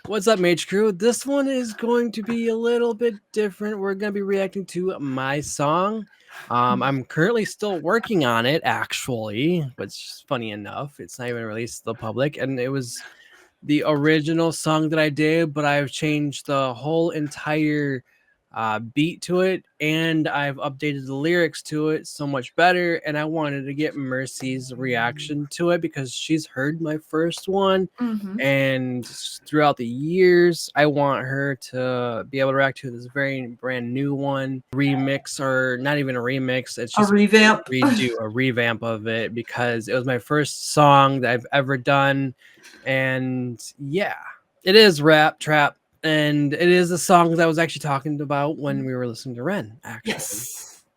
What's up, Mage Crew? This one is going to be a little bit different. We're going to be reacting to my song. I'm currently still working on it, actually, but it's funny enough, it's not even released to the public. And it was the original song that I did, but I've changed the whole entire beat to it, and I've updated the lyrics to it so much better. And I wanted to get Mercy's reaction to it because she's heard my first one, and throughout the years, I want her to be able to react to this very brand new one, remix, or not even a remix. It's A just revamp. a revamp of it because it was my first song that I've ever done. And yeah, it is rap trap, and it is a song that I was actually talking about when we were listening to Ren, actually.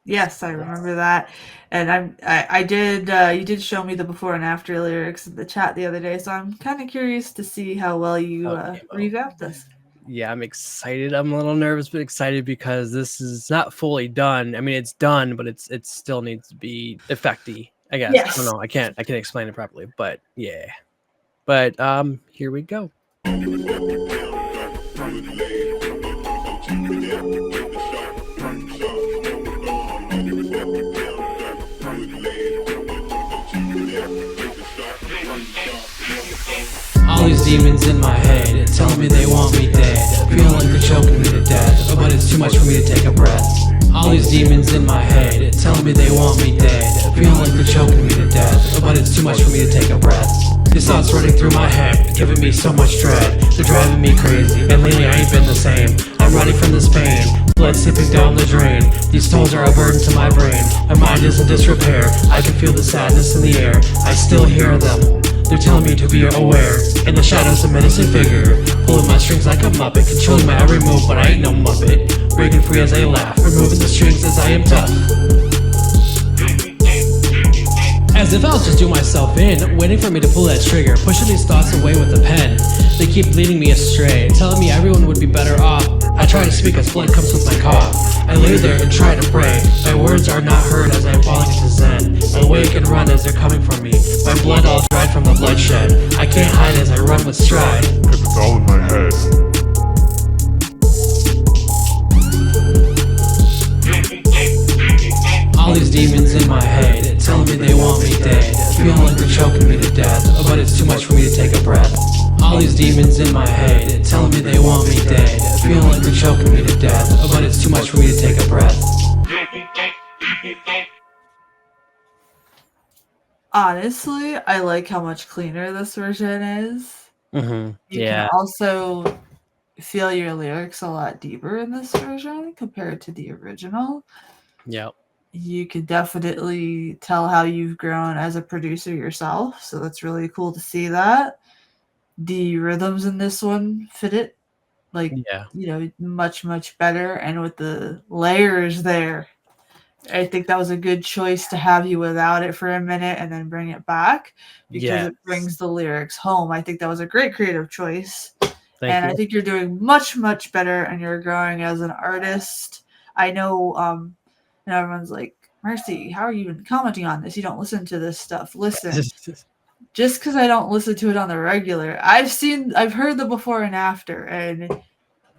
Yes, I remember that. And I did you did show me the before and after lyrics in the chat the other day, so I'm kind of curious to see how well you Okay, well, revamped this. yeah, I'm excited. I'm a little nervous, but excited because this is not fully done. I mean, it's done, but it still needs to be effecty, I guess. I don't Yes. know. I can't explain it properly, but yeah. But here we go. All these demons in my head telling me they want me dead. Feel like they're choking me to death, but it's too much for me to take a breath. All these demons in my head telling me they want me dead. Feel like they're choking me to death, but it's too much for me to take a breath. These thoughts running through my head, giving me so much dread. They're driving me crazy, and lately I ain't been the same. I'm running from this pain, blood seeping down the drain. These tolls are a burden to my brain. My mind is in disrepair. I can feel the sadness in the air. I still hear them. They're telling me to be aware. In the shadows, a menacing figure, pulling my strings like a muppet, controlling my every move, but I ain't no muppet. Breaking free as I laugh, removing the strings as I am tough. As if I'll just do myself in, waiting for me to pull that trigger, pushing these thoughts away with a pen. They keep leading me astray, telling me everyone would be better off. I try to speak as blood comes with my cough. I lay there and try to pray. My words are not heard as I'm falling into zen. I wake and run as they're coming for me. My blood all dried from the bloodshed. I can't hide as I run with stride. Cause it's all in my head. All these demons in my head telling me they want me dead. Feeling like they're choking me to death, but it's too much for me to take a breath. All these demons in my head telling me they want me dead. Feeling like they're choking me to death, but it's too much for me to take a breath. Honestly, I like how much cleaner this version is. You Yeah. can also feel your lyrics a lot deeper in this version compared to the original. Yep. You could definitely tell how you've grown as a producer yourself, so that's really cool to see that. The rhythms in this one fit it like, Yeah. much better, and with the layers there, I think that was a good choice to have you without it for a minute and then bring it back because Yes. it brings the lyrics home. I think that was a great creative choice. Thank And I you. think you're doing much better and you're growing as an artist. I know and everyone's like, Mercy, how are you even commenting on this? You don't listen to this stuff. Listen, just because I don't listen to it on the regular, I've heard the before and after, and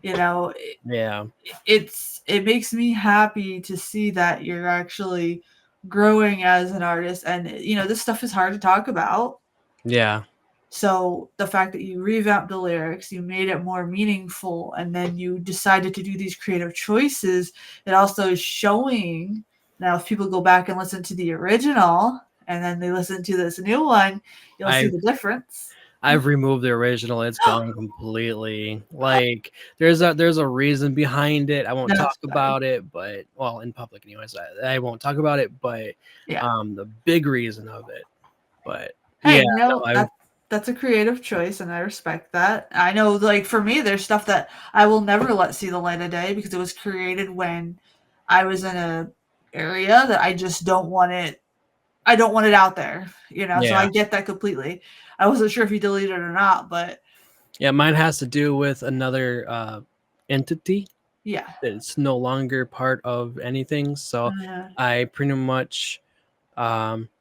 you know, Yeah. it makes me happy to see that you're actually growing as an artist, and this stuff is hard to talk about. Yeah. So the fact that you revamped the lyrics, you made it more meaningful, and then you decided to do these creative choices, it also is showing. Now if people go back and listen to the original and then they listen to this new one, you'll see I've the difference. I've removed the original. It's gone completely. Like there's a reason behind it. I won't talk That's fine. about it, but well, in public anyways. I won't talk about it, but Yeah. the big reason of it. But yeah, Hey, no, I that's a creative choice, and I respect that. I know, like for me, there's stuff that I will never let see the light of day because it was created when I was in a area that I just don't want it. I don't want it out there, So I yeah. get that completely. I wasn't sure if you deleted it or not, but Yeah, mine has to do with another entity. yeah. It's no longer part of anything, so Uh, I pretty much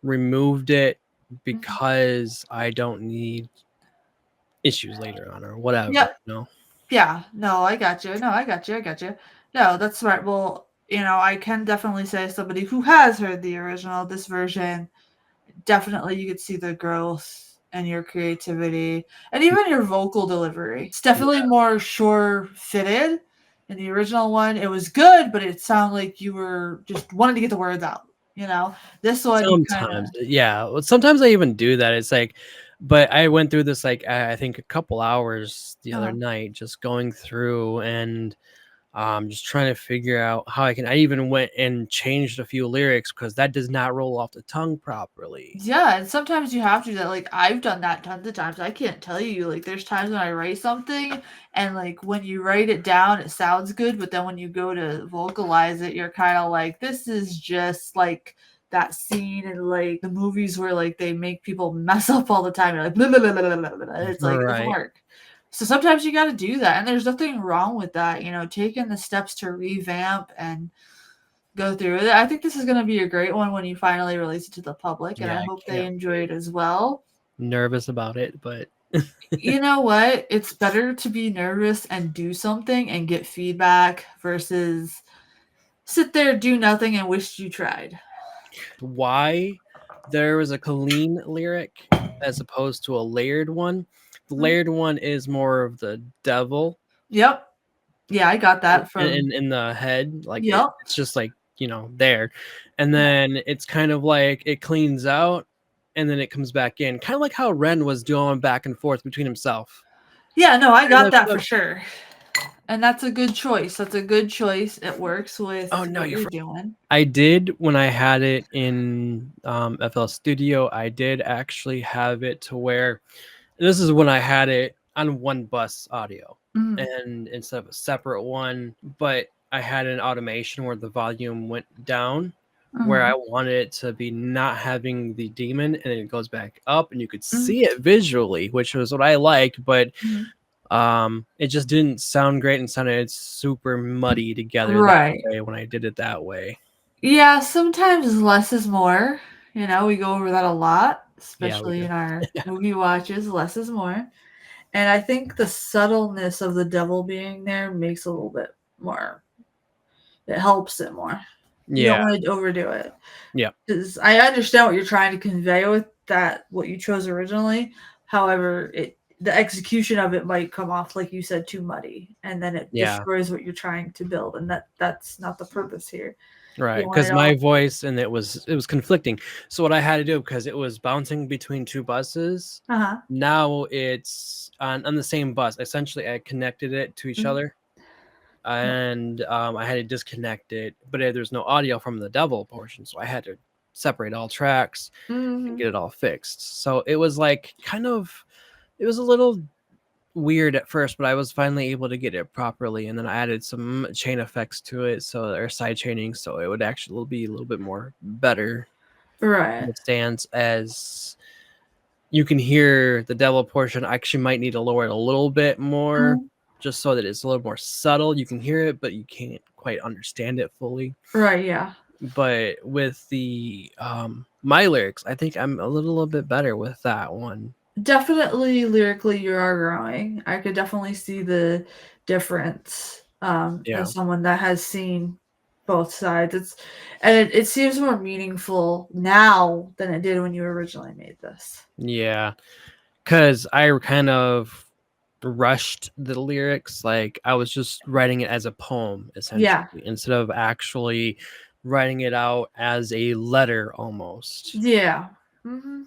removed it mhm. because I don't need issues later on or whatever. Yep. You know? Yeah. No, I got you. No, I got you. I got you. No, that's smart. Well, I can definitely say as somebody who has heard the original, this version, definitely you could see the growth and your creativity and even your vocal delivery. It's definitely more sure fitted. In the original one, it was good, but it sounded like you were just wanting to get the words out. This one you kind of Sometimes, yeah. Well, sometimes I even do that. It's like, but I went through this like I think a couple hours the other night, just going through and just trying to figure out how I can. I even went and changed a few lyrics because that does not roll off the tongue properly. Yeah, and sometimes you have to do that. Like I've done that tons of times. I can't tell you. Like there's times when I write something and like when you write it down, it sounds good, but then when you go to vocalize it, you're kind of like, this is just like that scene in like the movies where like they make people mess up all the time. You're like, blah, blah, blah, blah, blah, blah, and it's like it doesn't Right. work. So sometimes you got to do that, and there's nothing wrong with that. Taking the steps to revamp and go through it. I think this is going to be a great one when you finally release it to the public, and Yeah, I I hope they can't enjoy wait. it as well. Nervous about it, but You know what? It's better to be nervous and do something and get feedback versus sit there, do nothing, and wish you tried. why there was a clean lyric as opposed to a layered one. The layered one is more of the devil Yep. Yeah, I got that from. in the head, like Yep. it's just like there, and then it's kind of like it cleans out, and then it comes back in, kind of like how Ren was doing back and forth between himself. Yeah, no, I And got that for sure. And that's a good choice. That's a good choice. It works with oh no, what you're doing. I did when I had it in FL Studio. I did actually have it to where this is when I had it on one bus audio, Mhm. and instead of a separate one, but I had an automation where the volume went down, where I Mhm. wanted it to be not having the demon, and it goes back up, and you could Mhm. see it visually, which was what I liked, but Mhm. it just didn't sound great and sounded super muddy together that Right. way when I did it that way. Yeah, sometimes less is more. We go over that a lot, Yeah, we especially do. in our movie watches. Less is more. And I think the subtleness of the devil being there makes a little bit more, it helps it more. You don't Yeah, want to overdo it. yeah, Because I understand what you're trying to convey with that, what you chose originally. However, the execution of it might come off, like you said, too muddy, and then it yeah. destroys what you're trying to build, and that's not the purpose here. Right, You want because it my all. voice and it was conflicting. So what I had to do, because it was bouncing between two buses, Uh-huh. now it's on the same bus. Essentially, I connected it to each Mhm. other, and I had to disconnect it, but there's no audio from the devil portion, so I had to separate all tracks and Mhm. get it all fixed. So it was like it was a little weird at first, but I was finally able to get it properly, and then I added some chain effects to it, or side chaining, so it would actually be a little bit more better. Right. It stands as you can hear the devil portion. I actually might need to lower it a little bit more, Mhm. just so that it's a little more subtle. You can hear it, but you can't quite understand it fully. Right, yeah. But with the my lyrics, I think I'm a little bit better with that one. Definitely lyrically you are growing. I could definitely see the difference, Yeah. as someone that has seen both sides. It seems more meaningful now than it did when you originally made this. Yeah. Because I kind of rushed the lyrics. Like I was just writing it as a poem, Yeah. essentially, instead of actually writing it out as a letter almost. Yeah. Mhm.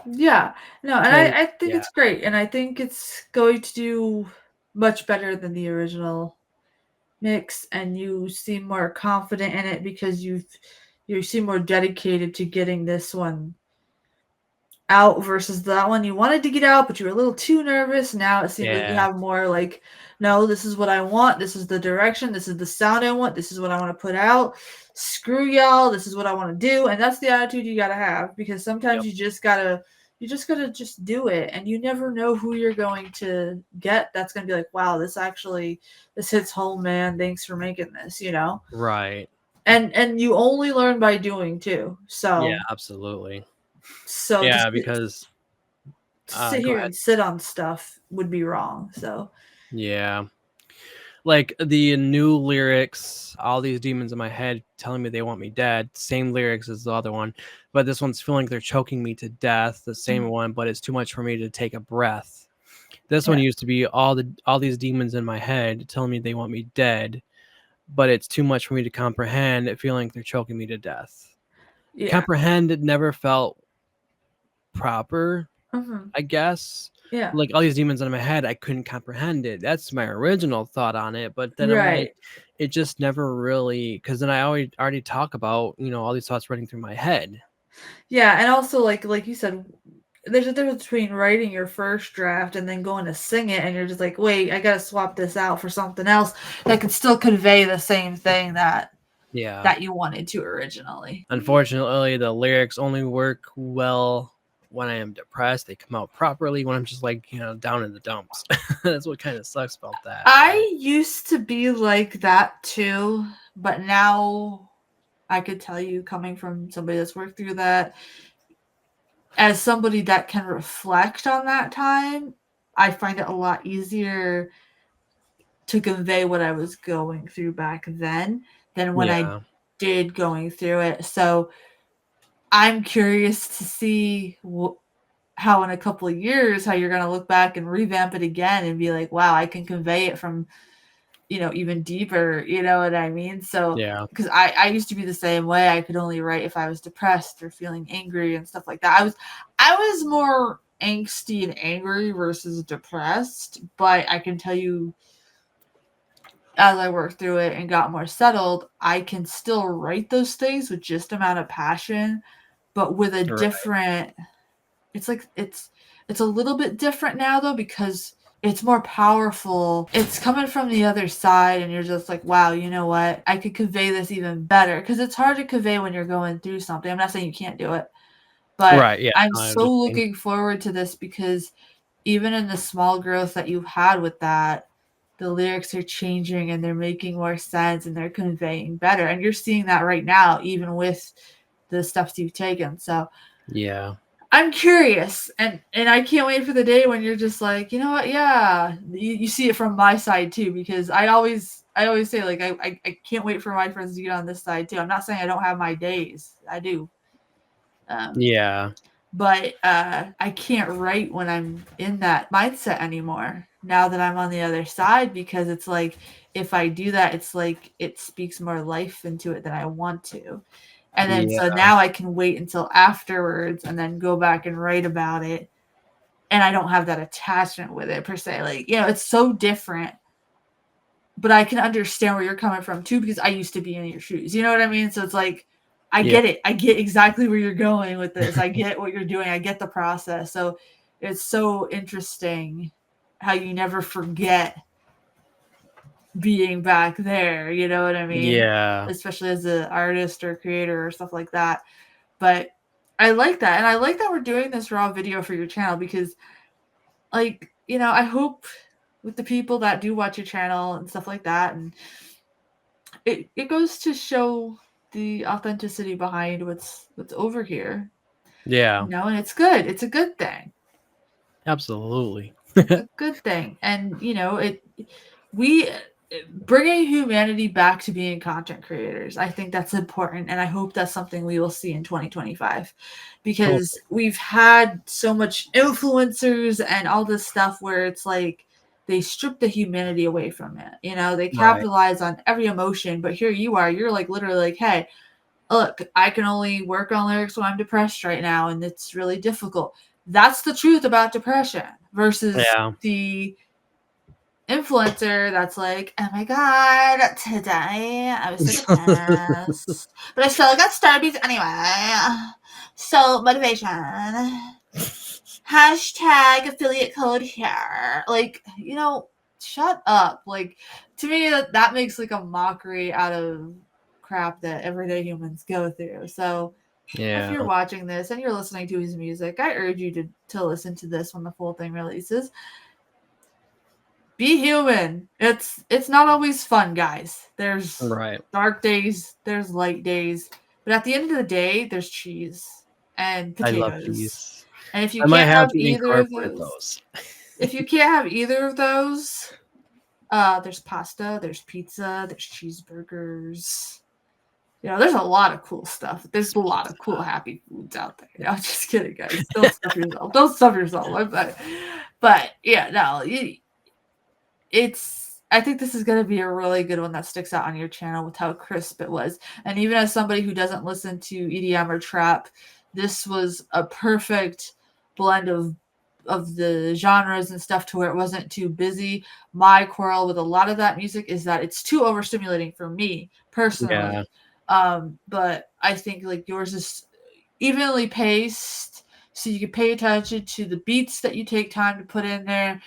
Yeah. No, and 'Cause- I think yeah, it's great, and I think it's going to do much better than the original mix, and you seem more confident in it because you seem more dedicated to getting this one out versus that one you wanted to get out, but you were a little too nervous. Now it seems like you yeah, have more like, no, this is what I want. This is the direction. This is the sound I want. This is what I want to put out. Screw y'all. This is what I want to do. And that's the attitude you gotta have because sometimes yep, you just gotta just do it. And you never know who you're going to get that's gonna be like, wow, this hits home, man. Thanks for making this. right, And you only learn by doing too. yeah, So absolutely, so yeah, just because to sit Go here ahead. and sit on stuff would be wrong. So Yeah. Like the new lyrics, all these demons in my head telling me they want me dead. Same lyrics as the other one, but this one's feeling like they're choking me to death. The same one, but it's too much for me to take a breath. This one Yeah. used to be all these demons in my head telling me they want me dead, but it's too much for me to comprehend. Feeling like they're choking me to death. yeah. Comprehend it never felt proper, Mhm. I guess. Yeah. Like all these demons in my head, I couldn't comprehend it. That's my original thought on it. But then I'm like, Right. it just never really, because then I already talk about, all these thoughts running through my head. Yeah, and also like you said, there's a difference between writing your first draft and then going to sing it, and you're just like, wait, I gotta swap this out for something else that could still convey the same thing that Yeah. you wanted to originally. Unfortunately, the lyrics only work well when I am depressed. They come out properly when I'm just like, down in the dumps. That's what kind of sucks about that. I used to be like that too, but now I could tell you, coming from somebody that's worked through that, as somebody that can reflect on that time, I find it a lot easier to convey what I was going through back then than when I Yeah. did going through it. So I'm curious to see how in a couple of years, how you're going to look back and revamp it again and be like, wow, I can convey it from, even deeper, you know what I mean? So, Yeah. because I used to be the same way. I could only write if I was depressed or feeling angry and stuff like that. I was more angsty and angry versus depressed, but I can tell you, as I worked through it and got more settled, I can still write those things with just amount of passion, but with a Right. different, it's like it's a little bit different now though, because it's more powerful. It's coming from the other side and you're just like, wow, you know what? I could convey this even better, because it's hard to convey when you're going through something. I'm not saying you can't do it, but Right. Yeah. I'm I'm so just saying. looking forward to this, because even in the small growth that you've had with that, the lyrics are changing and they're making more sense and they're conveying better. And you're seeing that right now, even with the steps you've taken. So Yeah. I'm curious, and I can't wait for the day when you're just like, you know what? Yeah, you see it from my side too, because I always say, like, I can't wait for my friends to get on this side too. I'm not saying I don't have my days. I do. Yeah. But I can't write when I'm in that mindset anymore, now that I'm on the other side, because it's like, if I do that, it's like it speaks more life into it than I want to. And then so Yeah. now I can wait until afterwards and then go back and write about it. And I don't have that attachment with it per se. Like, it's so different. But I can understand where you're coming from too, because I used to be in your shoes. You know what I mean? So it's like, I Yeah. get it. I get exactly where you're going with this. I get what you're doing. I get the process. So it's so interesting how you never forget being back there. You know what I mean? Yeah. Especially as an artist or creator or stuff like that. But I like that. And I like that we're doing this raw video for your channel, because, like, I hope with the people that do watch your channel and stuff like that, and it goes to show the authenticity behind what's over here. Yeah. And it's good. It's a good thing. Absolutely. It's a good thing. And we bringing humanity back to being content creators, I think that's important, and I hope that's something we will see in 2025, because Totally. we've had so much influencers and all this stuff where it's like they strip the humanity away from it. They Right. capitalize on every emotion, but here you are, you're like literally like, hey, look, I can only work on lyrics when I'm depressed right now, and it's really difficult. That's the truth about depression versus Yeah. the influencer that's like, oh my god, today I was so depressed, but I still got Starbucks anyway. So motivation. Hashtag affiliate code here. Like, shut up. Like, to me, that makes like a mockery out of crap that everyday humans go through. So if Yeah. you're watching this and you're listening to his music, I urge you to listen to this when the full thing releases. Be human. It's not always fun, guys. There's Right. dark days, there's light days, but at the end of the day, there's cheese and I love potatoes. cheese. And if you I might can't have have to either of incorporate those, those. if you can't have either of those, there's pasta, there's pizza, there's cheeseburgers. You know, there's a lot of cool stuff. There's a lot of cool happy foods out there. No, just kidding, guys. Don't stuff yourself. Don't stuff yourself. But yeah, no, it's. I think this is going to be a really good one that sticks out on your channel with how crisp it was. And even as somebody who doesn't listen to EDM or trap, this was a perfect blend of the genres and stuff to where it wasn't too busy. My quarrel with a lot of that music is that it's too overstimulating for me personally. Yeah. But I think like yours is evenly paced, so you can pay attention to the beats that you take time to put in there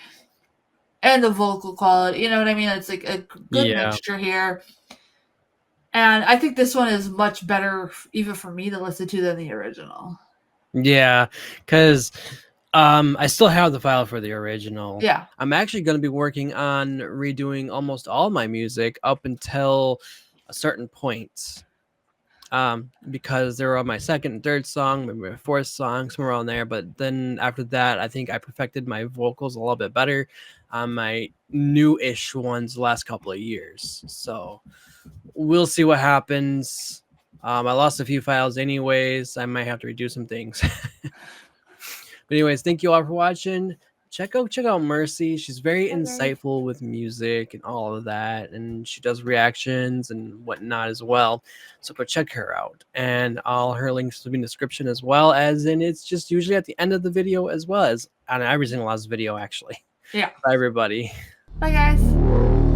and the vocal quality. You know what I mean? It's like a good Yeah. mixture here. And I think this one is much better even for me to listen to than the original. Yeah, because I still have the file for the original. Yeah. I'm actually going to be working on redoing almost all my music up until a certain point. Because they were on my second and third song, maybe my fourth song, somewhere around there. But then after that, I think I perfected my vocals a little bit better on my new-ish ones the last couple of years. So we'll see what happens. I lost a few files anyways. I might have to redo some things. But anyways, thank you all for watching. Check out Mercy. She's very insightful with music and all of that, and she does reactions and whatnot as well. So go check her out, and all her links will be in the description, as well as it's just usually at the end of the video, as well as on every single last video actually. Yeah. Bye everybody. Bye guys.